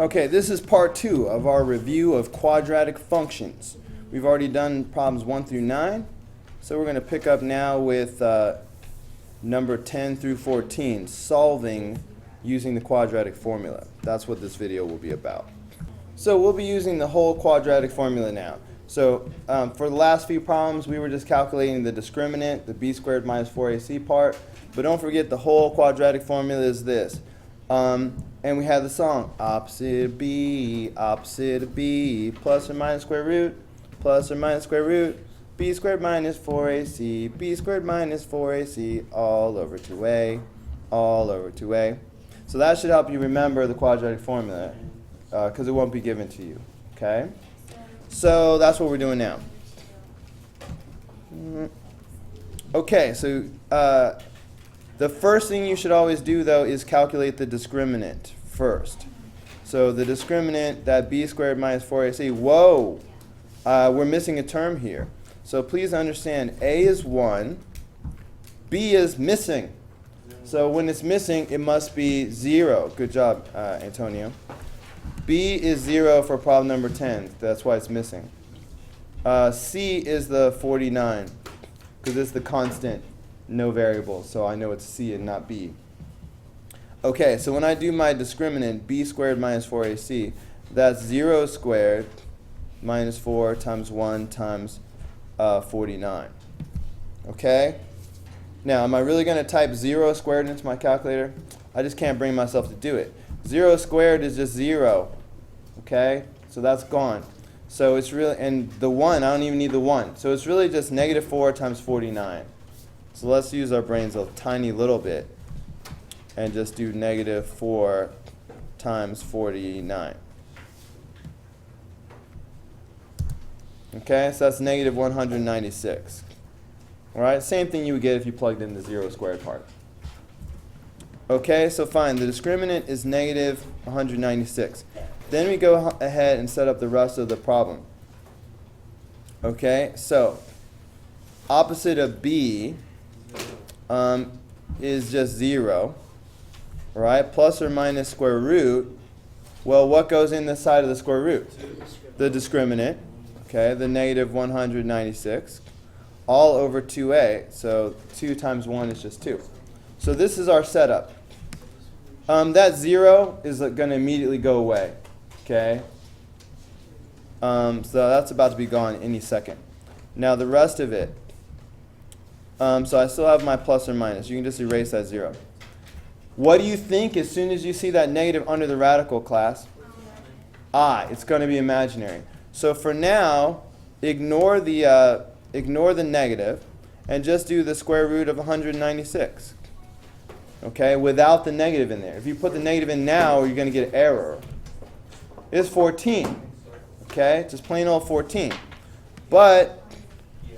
Okay, this is part 2 of our review of quadratic functions. We've already done problems 1 through 9, so we're going to pick up now with number 10 through 14, solving using the quadratic formula. That's what this video will be about. So we'll be using the whole quadratic formula now. So for the last few problems, we were just calculating the discriminant, the b squared minus 4ac part, but don't forget the whole quadratic formula is this. And we had the song, opposite of b, plus or minus square root, b squared minus 4ac, b squared minus 4ac, all over 2a, all over 2a. So that should help you remember the quadratic formula, because it won't be given to you, okay? So that's what we're doing now. Okay, so the first thing you should always do, though, is calculate the discriminant first. So the discriminant, that b squared minus 4ac, whoa, we're missing a term here. So please understand, a is 1, b is missing. So when it's missing, it must be 0. Good job, Antonio. B is 0 for problem number 10. That's why it's missing. C is the 49, because it's the constant, no variables. So I know it's C and not B. Okay, so when I do my discriminant, b squared minus 4ac, that's 0 squared minus 4 times 1 times 49. Okay? Now, am I really going to type 0 squared into my calculator? I just can't bring myself to do it. 0 squared is just 0. Okay? So that's gone. So it's really, and the 1, I don't even need the 1. So it's really just negative 4 times 49. So let's use our brains a tiny little bit and just do negative 4 times 49. Okay, so that's negative 196. All right, same thing you would get if you plugged in the 0 squared part. Okay, so fine, the discriminant is negative 196. Then we go ahead and set up the rest of the problem. Okay, so opposite of b is just 0. Right, plus or minus square root. Well, what goes in the side of the square root? The discriminant. Okay, the negative 196. All over 2a. So 2 times 1 is just 2. So this is our setup. That 0 is going to immediately go away. Okay. So that's about to be gone any second. Now the rest of it. So I still have my plus or minus. You can just erase that 0. What do you think as soon as you see that negative under the radical, class? It's going to be imaginary. So for now, ignore the negative and just do the square root of 196. Okay, without the negative in there. If you put the negative in now, you're going to get error. It's 14. Okay, just plain old 14. But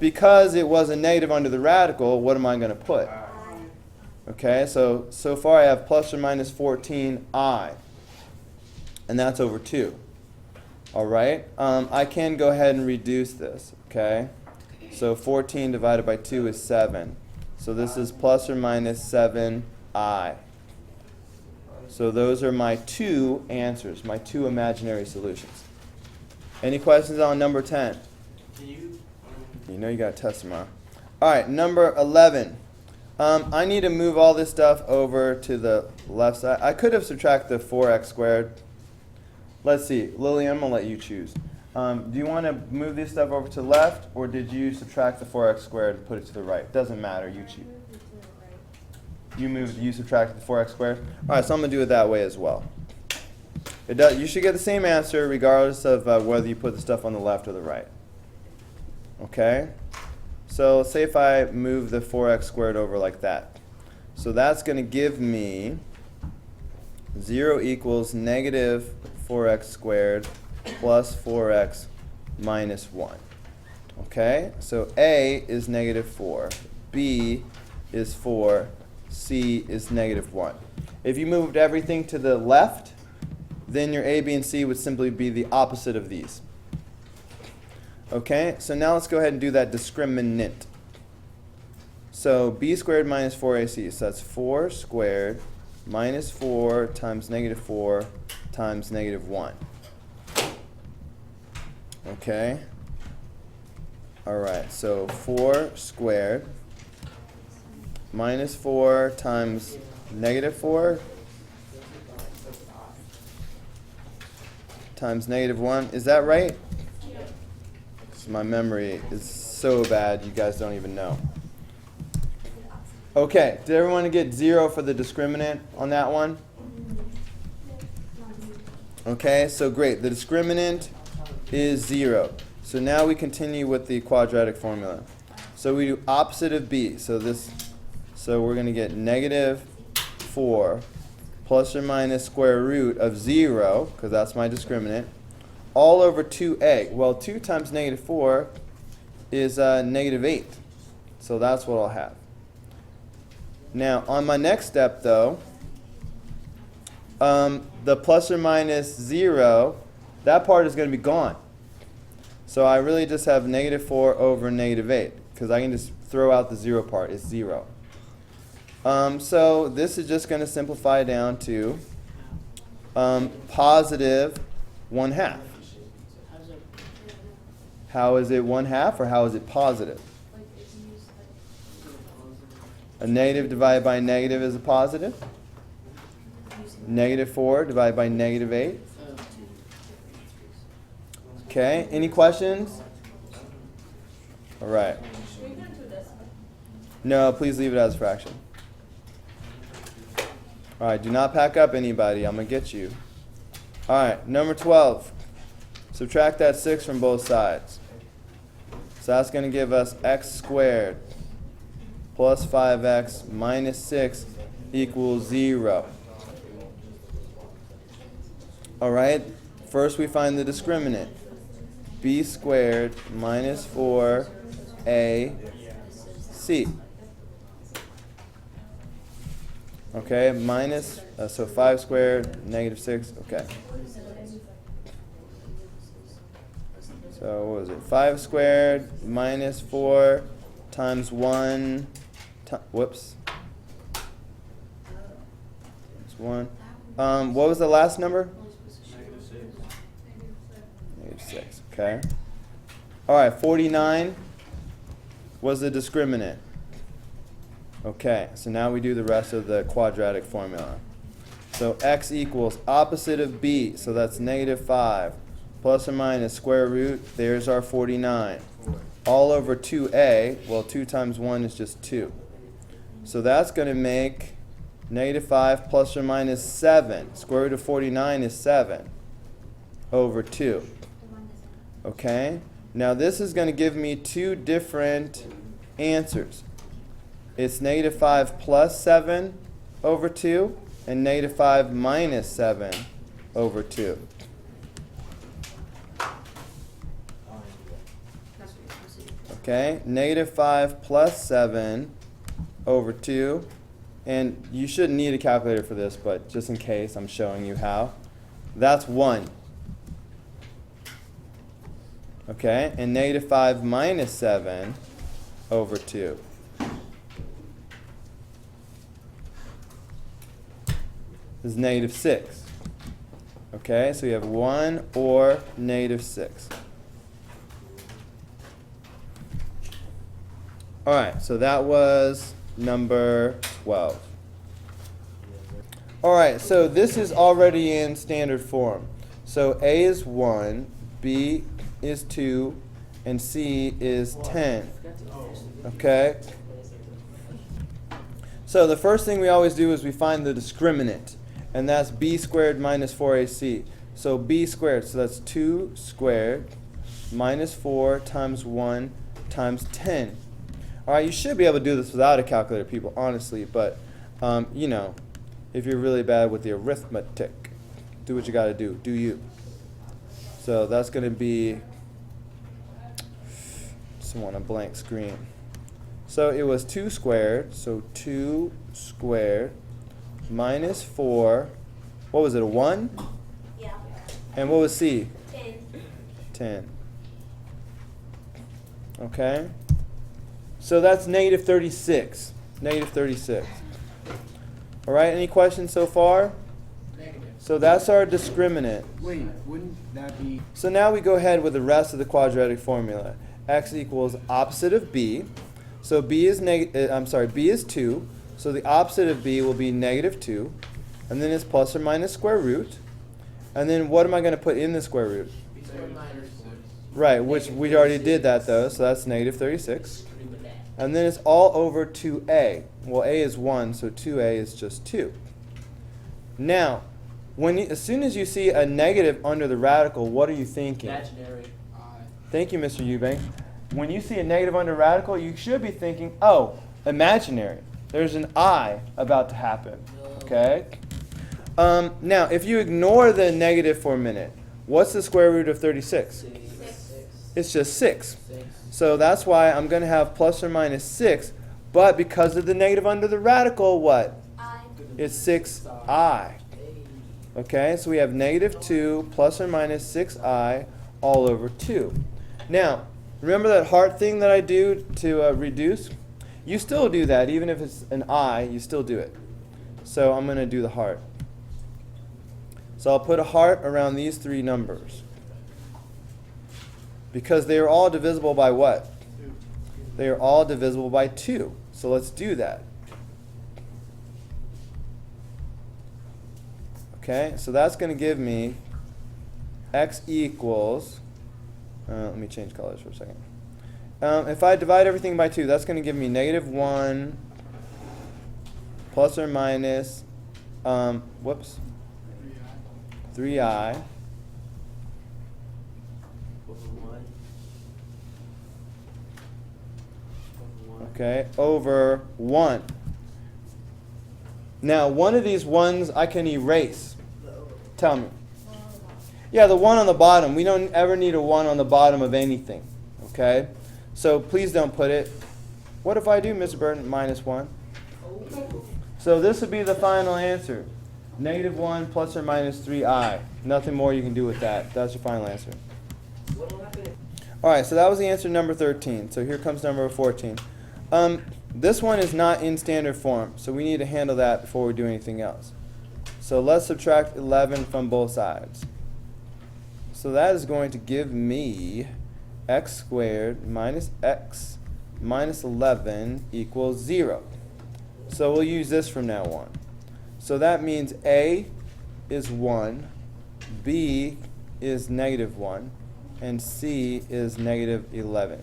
because it was a negative under the radical, what am I going to put? Okay, so far I have plus or minus 14i, and that's over 2. All right, I can go ahead and reduce this, okay? So 14 divided by 2 is 7. So this is plus or minus 7i. So those are my 2 answers, my 2 imaginary solutions. Any questions on number 10? You know you got a test tomorrow. All right, number 11. I need to move all this stuff over to the left side. I could have subtracted the 4x squared. Let's see. Lily, I'm going to let you choose. Do you want to move this stuff over to the left, or did you subtract the 4x squared and put it to the right? Doesn't matter. You choose. You subtracted the 4x squared? All right, so I'm going to do it that way as well. You should get the same answer regardless of whether you put the stuff on the left or the right. Okay? So say if I move the 4x squared over like that. So that's going to give me 0 equals negative 4x squared plus 4x minus 1. Okay? So A is negative 4. B is 4. C is negative 1. If you moved everything to the left, then your A, B, and C would simply be the opposite of these. Okay? So now let's go ahead and do that discriminant. So b squared minus 4ac, so that's 4 squared minus 4 times negative 4 times negative 1. Okay? Alright, so 4 squared minus 4 times negative 4 times negative 1. Is that right? My memory is so bad, you guys don't even know. Okay, did everyone get 0 for the discriminant on that one? Okay, so great. The discriminant is 0. So now we continue with the quadratic formula. So we do opposite of b. So we're going to get negative 4 plus or minus square root of 0, because that's my discriminant, all over 2a. Well, 2 times negative 4 is negative 8. So that's what I'll have. Now, on my next step, though, the plus or minus 0, that part is going to be gone. So I really just have negative 4 over negative 8, because I can just throw out the 0 part. It's 0. So this is just going to simplify down to positive 1/2. How is it 1/2 or how is it positive? A negative divided by a negative is a positive. Negative 4 divided by negative 8. Okay, any questions? All right. No, please leave it as a fraction. All right, do not pack up anybody. I'm going to get you. All right, number 12. Subtract that 6 from both sides. So that's going to give us x squared plus 5x minus 6 equals 0. All right, first we find the discriminant. B squared minus 4ac. Okay, minus, so 5 squared, negative 6, okay. So what was it? 5 squared minus 4 times 1, whoops. It's 1. What was the last number? Negative 6, okay. All right, 49 was the discriminant. Okay, so now we do the rest of the quadratic formula. So x equals opposite of b, so that's negative 5, plus or minus square root, there's our 49. All over 2a, well 2 times 1 is just 2. So that's going to make negative 5 plus or minus 7. Square root of 49 is 7 over 2. Okay, now this is going to give me two different answers. It's negative 5 plus 7 over 2 and negative 5 minus 7 over 2. Okay, negative 5 plus 7 over 2. And you shouldn't need a calculator for this, but just in case, I'm showing you how. That's 1. Okay, and negative 5 minus 7 over 2. Is negative 6. Okay, so you have 1 or negative 6. All right, so that was number 12. All right, so this is already in standard form. So A is 1, B is 2, and C is 10. Okay? So the first thing we always do is we find the discriminant, and that's b squared minus 4ac. So b squared, so that's 2 squared minus 4 times 1 times 10. All right, you should be able to do this without a calculator, people, honestly, but, you know, if you're really bad with the arithmetic, do what you got to do. Do you. So that's going to be, just want a blank screen. So it was 2 squared, so 2 squared minus 4, what was it, a 1? Yeah. And what was C? 10. 10. Okay? So that's negative 36. Negative 36. All right, any questions so far? Negative. So that's our discriminant. Wait, wouldn't that be... So now we go ahead with the rest of the quadratic formula. X equals opposite of b. So b is b is 2. So the opposite of b will be negative 2. And then it's plus or minus square root. And then what am I going to put in the square root? Right, which we already did that though, so that's negative 36. And then it's all over 2a. Well, a is 1, so 2a is just 2. Now, as soon as you see a negative under the radical, what are you thinking? Imaginary. Thank you, Mr. Eubank. When you see a negative under radical, you should be thinking, oh, imaginary. There's an I about to happen. Okay? Now, if you ignore the negative for a minute, what's the square root of 36? 6. It's just 6. So that's why I'm going to have plus or minus 6. But because of the negative under the radical, what? I. It's 6i. Okay, so we have negative 2 plus or minus 6i all over 2. Now, remember that heart thing that I do to reduce? You still do that. Even if it's an I, you still do it. So I'm going to do the heart. So I'll put a heart around these three numbers. Because they are all divisible by what? 2. They are all divisible by 2. So let's do that. Okay, so that's going to give me x equals, let me change colors for a second. If I divide everything by 2, that's going to give me negative 1 plus or minus, 3i. Okay, over 1. Now, one of these ones I can erase. Tell me. Yeah, the 1 on the bottom. We don't ever need a 1 on the bottom of anything. Okay? So please don't put it. What if I do, Mr. Burton? Minus 1. So this would be the final answer. Negative 1 plus or minus 3i. Nothing more you can do with that. That's your final answer. All right, so that was the answer number 13. So here comes number 14. This one is not in standard form, so we need to handle that before we do anything else. So let's subtract 11 from both sides. So that is going to give me x squared minus x minus 11 equals 0. So we'll use this from now on. So that means a is 1, b is negative 1, and c is negative 11.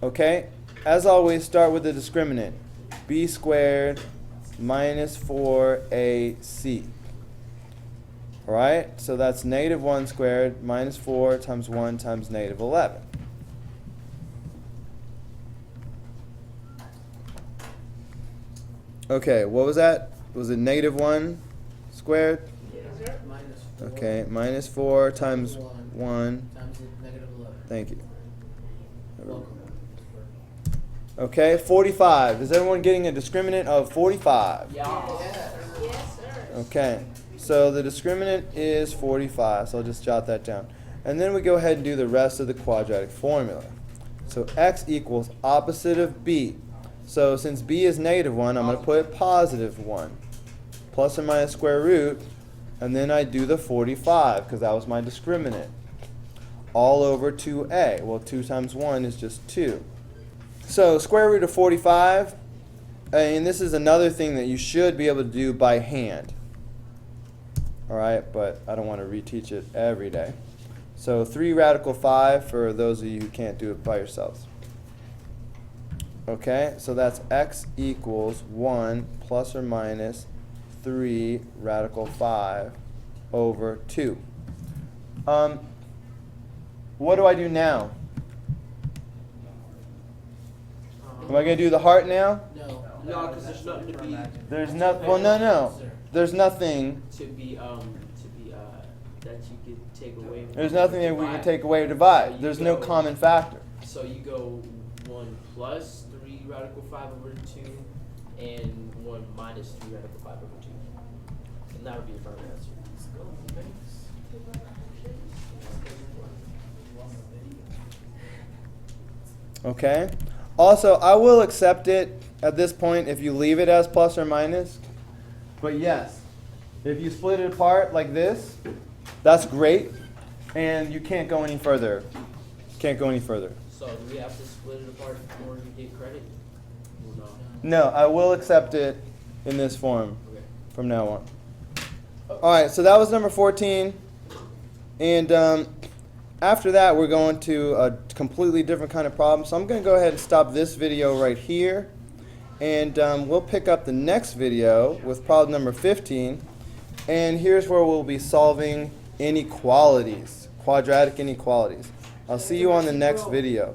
Okay? As always, start with the discriminant. B squared minus 4ac. Alright, so that's negative 1 squared minus 4 times 1 times negative 11. Okay, what was that? Was it negative 1 squared? Okay, minus 4 times 1. Times negative 11. Thank you. Welcome. Okay, 45. Is everyone getting a discriminant of 45? Yeah. Yes, sir. Okay, so the discriminant is 45, so I'll just jot that down. And then we go ahead and do the rest of the quadratic formula. So x equals opposite of b. So since b is negative 1, I'm going to put positive 1. Plus or minus square root, and then I do the 45, because that was my discriminant. All over 2a. Well, 2 times 1 is just 2. So square root of 45, and this is another thing that you should be able to do by hand. Alright, but I don't want to reteach it every day. So 3 radical 5 for those of you who can't do it by yourselves. Okay, so that's x equals 1 plus or minus 3 radical 5 over 2. What do I do now? Am I going to do the heart now? No, because there's nothing to be. There's no. Well, no. There's nothing. To be that you could take away. There's nothing that we can take away or divide. There's no common factor. So you go 1 plus 3 radical 5 over 2, and 1 minus 3 radical 5 over 2, and that would be your final answer. Okay. Also, I will accept it at this point if you leave it as plus or minus. But yes, If you split it apart like this, that's great, and you can't go any further. Can't go any further. So do we have to split it apart in order to get credit? Or no? No, I will accept it in this form Okay. from now on. All right, so that was number 14. And after that, we're going to a completely different kind of problem. So I'm going to go ahead and stop this video right here. And we'll pick up the next video with problem number 15. And here's where we'll be solving inequalities, quadratic inequalities. I'll see you on the next video.